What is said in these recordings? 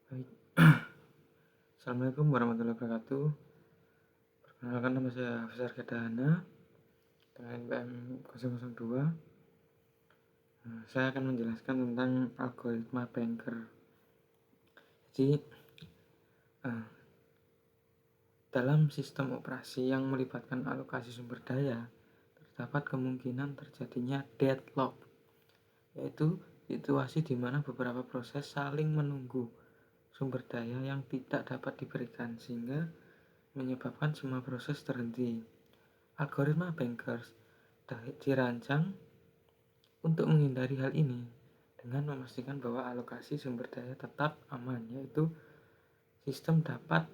Baik. Assalamualaikum warahmatullahi wabarakatuh. Perkenalkan, nama saya Faisal Kedahana dengan NPM 002. Saya akan menjelaskan tentang algoritma banker. Jadi, dalam sistem operasi yang melibatkan alokasi sumber daya, terdapat kemungkinan terjadinya deadlock, yaitu situasi di mana beberapa proses saling menunggu sumber daya yang tidak dapat diberikan, sehingga menyebabkan semua proses terhenti. Algoritma bankers dirancang untuk menghindari hal ini dengan memastikan bahwa alokasi sumber daya tetap aman, yaitu sistem dapat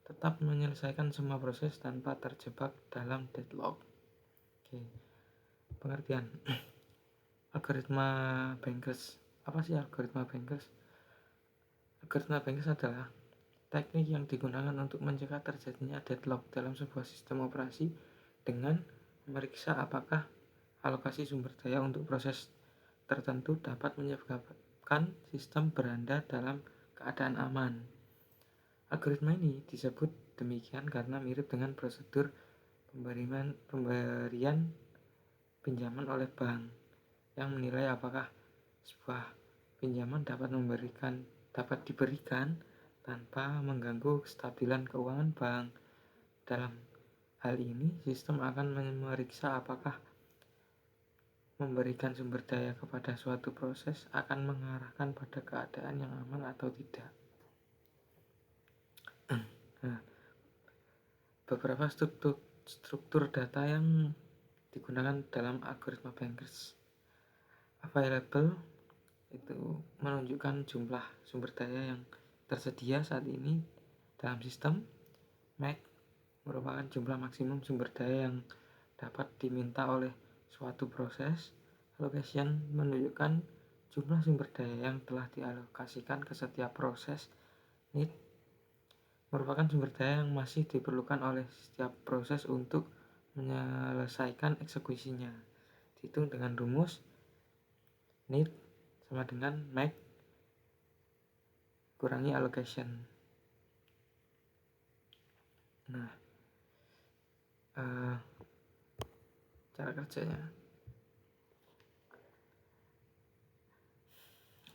tetap menyelesaikan semua proses tanpa terjebak dalam deadlock. Oke. Pengertian algoritma bankers. Apa sih algoritma bankers? Algoritma bankers adalah teknik yang digunakan untuk mencegah terjadinya deadlock dalam sebuah sistem operasi dengan memeriksa apakah alokasi sumber daya untuk proses tertentu dapat menyebabkan sistem berada dalam keadaan aman. Algoritma ini disebut demikian karena mirip dengan prosedur pemberian pinjaman oleh bank yang menilai apakah sebuah pinjaman dapat diberikan tanpa mengganggu kestabilan keuangan bank. Dalam hal ini, sistem akan memeriksa apakah memberikan sumber daya kepada suatu proses akan mengarahkan pada keadaan yang aman atau tidak. Nah, beberapa struktur data yang digunakan dalam algoritma bankers. Available itu menunjukkan jumlah sumber daya yang tersedia saat ini dalam sistem. Max merupakan jumlah maksimum sumber daya yang dapat diminta oleh suatu proses. Allocation menunjukkan jumlah sumber daya yang telah dialokasikan ke setiap proses. Need merupakan sumber daya yang masih diperlukan oleh setiap proses untuk menyelesaikan eksekusinya. Dihitung dengan rumus need sama dengan max kurangi allocation. Nah, cara kerjanya.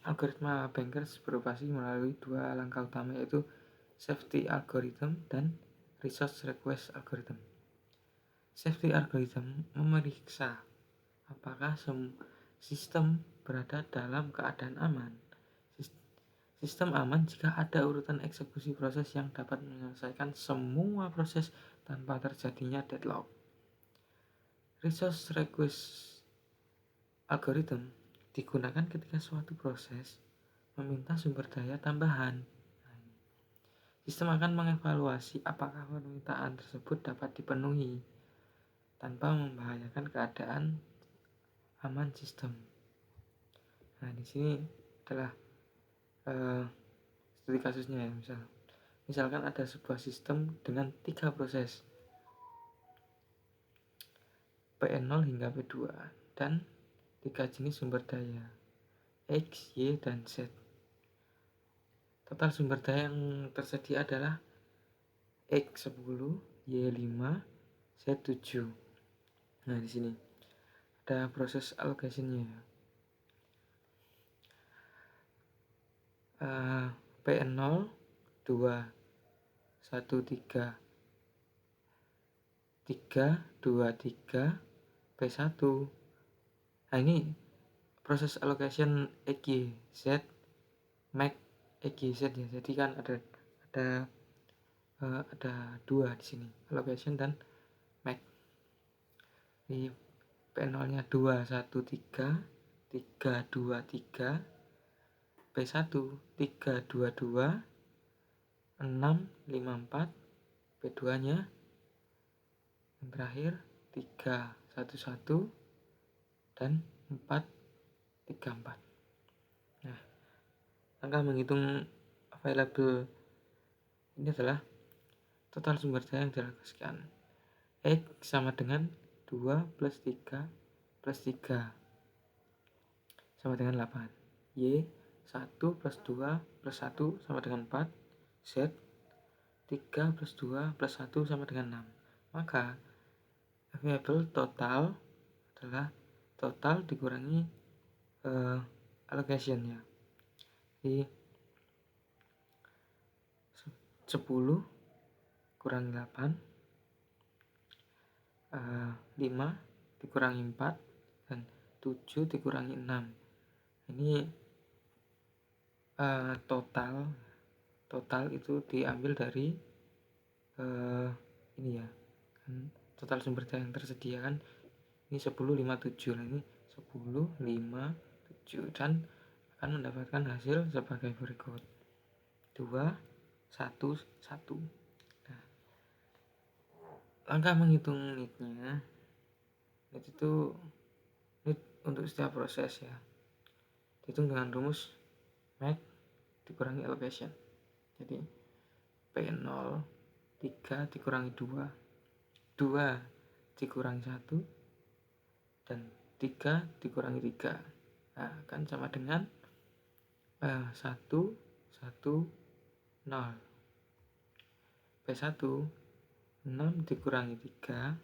Algoritma bankers beroperasi melalui dua langkah utama, yaitu safety algorithm dan resource request algorithm. Safety algorithm memeriksa apakah sistem berada dalam keadaan aman. Sistem aman jika ada urutan eksekusi proses yang dapat menyelesaikan semua proses tanpa terjadinya deadlock. Resource request algorithm digunakan ketika suatu proses meminta sumber daya tambahan. Sistem akan mengevaluasi apakah permintaan tersebut dapat dipenuhi tanpa membahayakan keadaan aman sistem. Nah, di sini adalah studi kasusnya ya. Misalkan ada sebuah sistem dengan 3 proses, P0 hingga P2, dan 3 jenis sumber daya, X, Y, dan Z. Total sumber daya yang tersedia adalah X10, Y5, Z7. Nah, di sini ada proses allocation-nya. P0 2 1 3 3 2 3 P1. Nah, ini proses allocation XYZ max XYZ ya. Jadi kan ada dua di sini, allocation dan max. Di P0-nya 2 1 3 3 2 3, P1 3 2 2 6 5 4, P2-nya yang terakhir 3 1 1 dan 4 3 4. Nah, langkah menghitung available ini adalah total sumber daya yang dialokasikan. X sama dengan 2 plus 3 plus 3 sama dengan 8. Y 1 plus 2 plus 1 sama dengan 4, Z 3 plus 2 plus 1 sama dengan 6. Maka available total adalah total dikurangi allocation ya. Jadi 10 kurangi 8, 5 dikurangi 4, dan 7 dikurangi 6. Ini total itu diambil dari ini ya, kan total sumber daya yang tersedia kan ini 10, 5, 7. Nah, ini 10, 5, 7 dan akan mendapatkan hasil sebagai berikut 2, 1, 1. Nah, langkah menghitung nitnya, nit itu nit untuk setiap proses ya, dihitung dengan rumus max dikurangi allocation. Jadi P0 3 dikurangi 2, 2 dikurangi 1, dan 3 dikurangi 3. Nah, kan sama dengan 1, 1, 0. P1 6 dikurangi 3,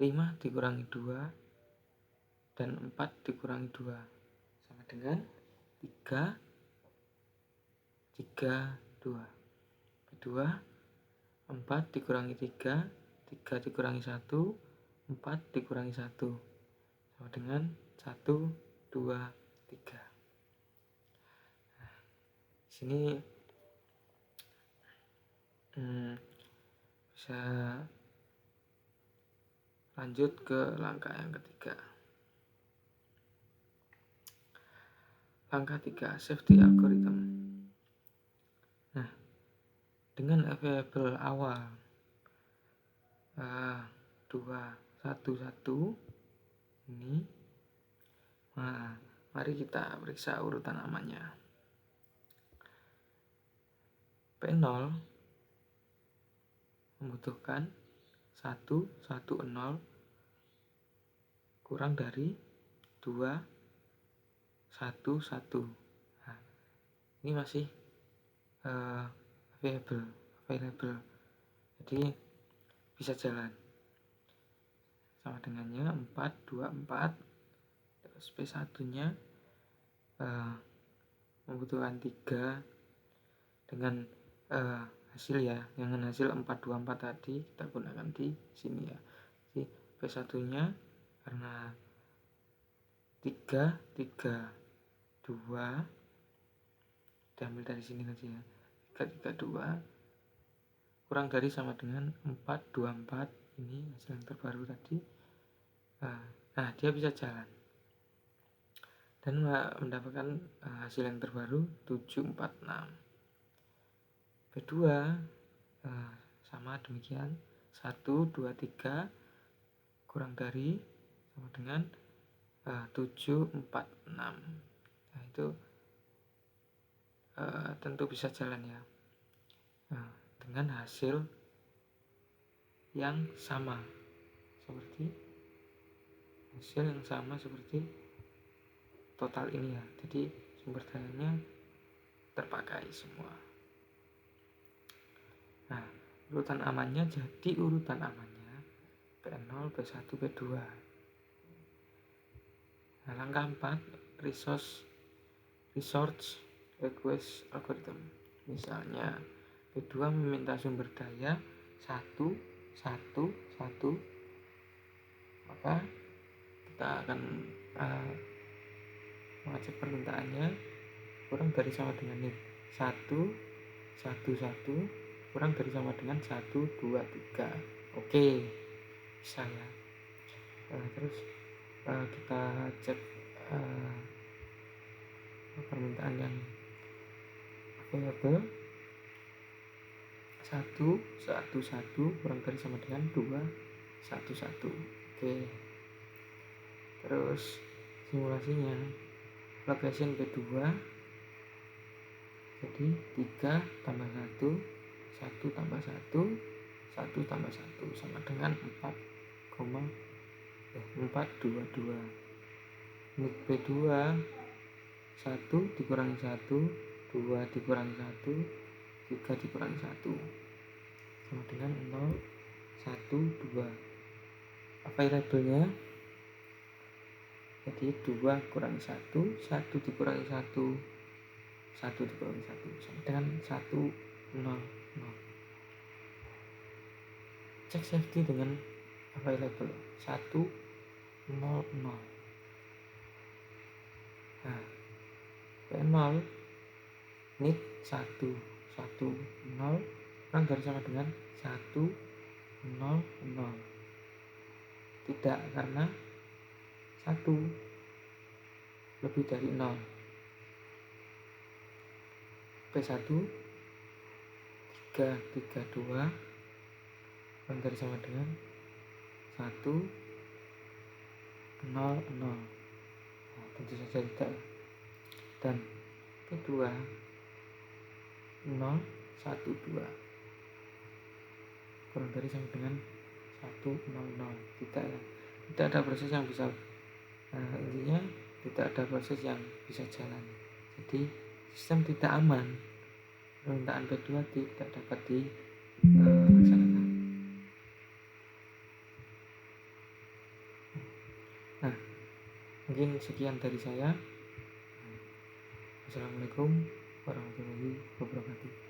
5 dikurangi 2, dan 4 dikurangi 2 sama dengan 3, 3, 2. Kedua 4 dikurangi 3, 3 dikurangi 1, 4 dikurangi 1 sama dengan 1, 2, 3. Nah, di sini bisa lanjut ke langkah yang ketiga. Langkah 3, safety algorithm. Nah, dengan available awal 2, 1, 1 ini, nah, mari kita periksa urutan amannya. P0 membutuhkan 1, 1, 0 kurang dari 2, 1, 1. Nah, ini masih available. Jadi bisa jalan. Sama dengannya 4, 2, 4. Terus P1-nya membutuhkan 3 dengan hasil ya, dengan hasil 4, 2, 4 tadi kita gunakan di sini ya. Jadi P1-nya karena 3, 3, 2 diambil dari sini tadi ya. 3, 3, 2 kurang dari sama dengan 4, 2, 4. Ini hasil yang terbaru tadi. Nah, dia bisa jalan dan mendapatkan hasil yang terbaru 7, 4, 6. P2 sama demikian 1, 2, 3 kurang dari sama dengan 7, 4, 6. Nah, itu tentu bisa jalan ya, dengan hasil yang sama seperti total ini ya. Jadi sumber dayanya terpakai semua. Nah, urutan amannya jadi urutan amannya P0, P1, P2. Nah, langkah 4, resource request algorithm. Misalnya P2 meminta sumber daya 1, 1, 1, maka kita akan mengecek permintaannya kurang dari sama dengan ini 1, 1, 1 kurang dari sama dengan 1, 2, 3. Oke, bisa ya. Terus kita cek permintaan yang available 1, 1, 1 kurang dari sama dengan 2, 1, 1. Oke, terus simulasinya allocation P2 jadi 3 tambah 1, 1 tambah 1, 1 tambah 1 sama dengan 4, 2, 2. Nit P2 1 dikurangi 1, 2 dikurangi 1, 3 dikurangi 1 sama dengan 0, 1, 2. Available-nya jadi 2 kurangi 1, 1 dikurangi 1, 1 dikurangi 1 sama dengan 1, 0, 0. Cek safety dengan available 1, 0, 0. Nah, P0 need 1, 1, 0 kurang dari sama dengan 1, 0, 0. Tidak, karena 1 lebih dari 0. P1 3, 3, 2 kurang dari sama dengan 1, 0, 0. Nah, tentu saja tidak. Dan P2 0, 1, 2 kurang dari sama dengan 1, 0, 0. Tidak ya. Tidak ada proses yang bisa intinya tidak ada proses yang bisa jalan. Jadi sistem tidak aman. Permintaan P2 tidak dapat dilaksanakan. Nah, mungkin sekian dari saya. Assalamualaikum warahmatullahi wabarakatuh.